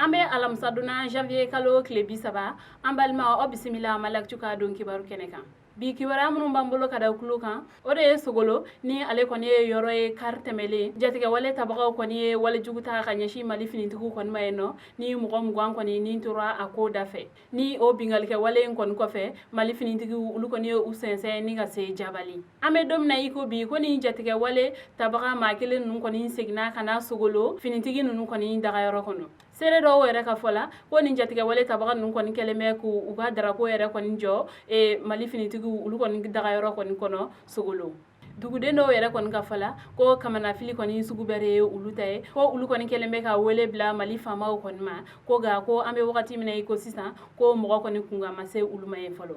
an bɛ alamisa donna janvier kalo tile 30 an balima o bisimila malak cuka don kibaru kɛnɛ kan bi kibaruya minnu b'an bolo ka da kulo kan o de ye Sogolo ni ale kɔni ye yɔrɔ ye kari tɛmɛlen jatigɛ wale tabagaw kɔni ye wale jugu ta ka ɲɛsin Mali finitigiw kɔni ma yen nɔ ni mɔgɔ mugan kɔni ni tora a ko dafɛ ni o bingalikɛ wale in kɔni kɔfɛ Mali finitigiw olu kɔni ye u sɛnsɛn ni ka se jabali an bɛ don min na i ko bi ko ni jatigɛ wale tabaga maa kelen ninnu kɔni seginna ka na Sogolo finitigi ninnu kɔni dagayɔrɔ kɔnɔ seere dɔw yɛrɛ ka fɔ la ko ni jatigɛ wale tabaga ninnu kɔni kɛlen bɛ k'u ka darako yɛrɛ kɔni jɔ Mali finitigiw olu kɔni dagayɔrɔ kɔni kɔnɔ Sogolo duguden dɔw yɛrɛ kɔni ka fɔla ko kamanafili kɔni sugu bɛɛ ye olu ta ye ko olu kɔni kɛlen bɛ ka wele bila Mali faamaw kɔni ma ko ga ko an bɛ wagati min na i ko sisan ko mɔgɔ kɔni kunkan ma se olu ma ye fɔlɔ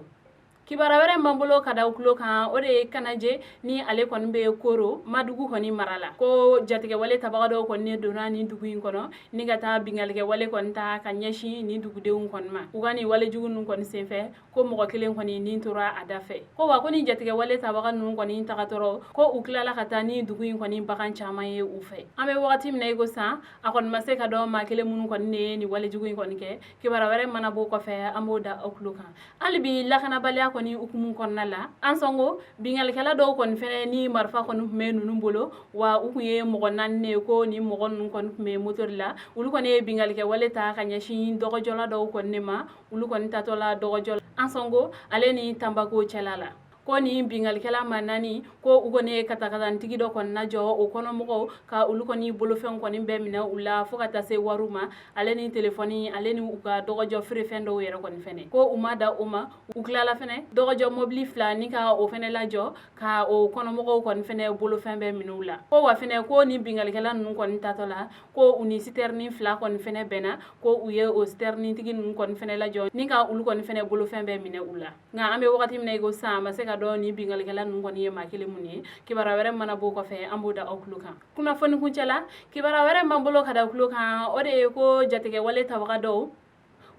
kibara wɛrɛ m'an bolo ka da kulo kan o de ye Kanaje ni ale kɔni bɛ Koro Madugu kɔni mara la ko jatigɛ wale tabaga dɔw kɔni donna ni dugu in kɔnɔ ni ka taa bingalikɛ wale kɔni ta ka ɲɛsin ni dugudenw kɔni ma u ka ni wale jugu ninnu kɔni senfɛ ko mɔgɔ kelen kɔni ni tora a da fɛ ko wa ko ni jatigɛ wale tabaga ninnu kɔni tagatɔrɔ ko u tilala ka taa ni dugu in kɔni bagan caman ye u fɛ an bɛ wagati min na i ko san a kɔni ma se ka dɔn maa kelen minnu kɔni ne ye ni wale jugu in kɔni kɛ kibara wɛrɛ mana bɔ kɔfɛ an b'o da aw kulo kan hali bi lakanabaliya kɔni hukumu kɔnɔna la an sɔngo bingalikɛla dɔw kɔni fɛnɛ ni marifa kɔni tun bɛ ninnu bolo wa u kun ye mɔgɔ 4 ne ko ni mɔgɔ ninnu kɔni tun bɛ motori la olu kɔni ye bingalikɛ wale ta ka ɲɛsin dɔgɔjɔla dɔw kɔni ne ma olu kɔni tatɔla dɔgɔjɔ an sɔngo ale ni Tanbako cɛla la ko ni bingalikɛla ma 4 ko u kɔni ye katakatantigi dɔ kɔni najɔ o kɔnɔmɔgɔw ka olu kɔni bolofɛn kɔni bɛɛ minɛ u la fo ka taa se wariw ma ale ni telefɔni ale ni u ka dɔgɔjɔ feerefɛn dɔw yɛrɛ kɔni fɛnɛ ko u ma da o ma u tilala fɛnɛ dɔgɔjɔ mobili 2 ni ka o fɛnɛ lajɔ ka o kɔnɔmɔgɔw kɔni fɛnɛ bolofɛn bɛɛ minɛ u la ko wa fɛnɛ ko ni bingalikɛla ninnu kɔni tatɔ la ko u ni sitɛrni 2 kɔni fɛnɛ bɛnna ko u ye o sitɛrni tigi ninnu kɔni fɛnɛ lajɔ ni ka olu kɔni fɛnɛ bolofɛn bɛɛ minɛ u la nka an bɛ wagati min na i ko san ma se ka dɔn ni bingalikɛla ninnu kɔni ye maa kelen mun ye kibara wɛrɛ mana bɔ kɔfɛ an b'o da aw kulo kan kunnafoni kuncɛla kibara wɛrɛ m'an bolo ka da kulo kan o de ye ko jatigɛ wale tabaga dɔw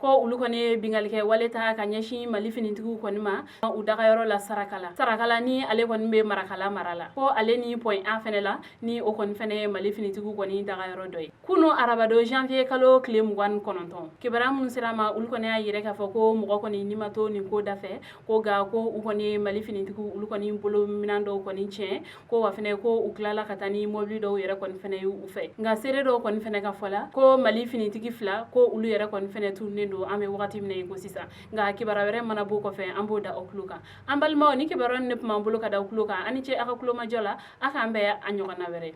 ko olu kɔni ye bingalikɛ wale ta ka ɲɛsin Mali finitigiw kɔni ma u dagayɔrɔ la Sarakala ni ale kɔni bɛ Marakala mara la ko ale ni point A fɛnɛ la ni o kɔni fɛnɛ ye Mali finitigiw kɔni dagayɔrɔ dɔ ye kunu arabado janvier kalo tile 29 kibara minnu sera ma olu kɔni y'a yɛrɛ k'a fɔ ko mɔgɔ kɔni ni ma to nin ko dafɛ ko ga ko u kɔni ye Mali finitigiw olu kɔni bolo minan dɔw kɔni tiɲɛ ko wa fɛnɛ ko u tilala ka taa ni mobili dɔw yɛrɛ kɔni fɛnɛ ye u fɛ nka seere dɔw kɔni fɛnɛ ka fɔla ko Mali finitigi 2 ko olu yɛrɛ kɔni fɛnɛ tunnen don an bɛ wagati min na i ko sisan nka kibara wɛrɛ mana bɔ kɔfɛ an b'o da aw kulo kan an balimaw ni kibaruya ne tun b'an bolo ka da aw kulo kan ani ce aw ka kulomajɔ la a k'an bɛn a ɲɔgɔnna wɛrɛ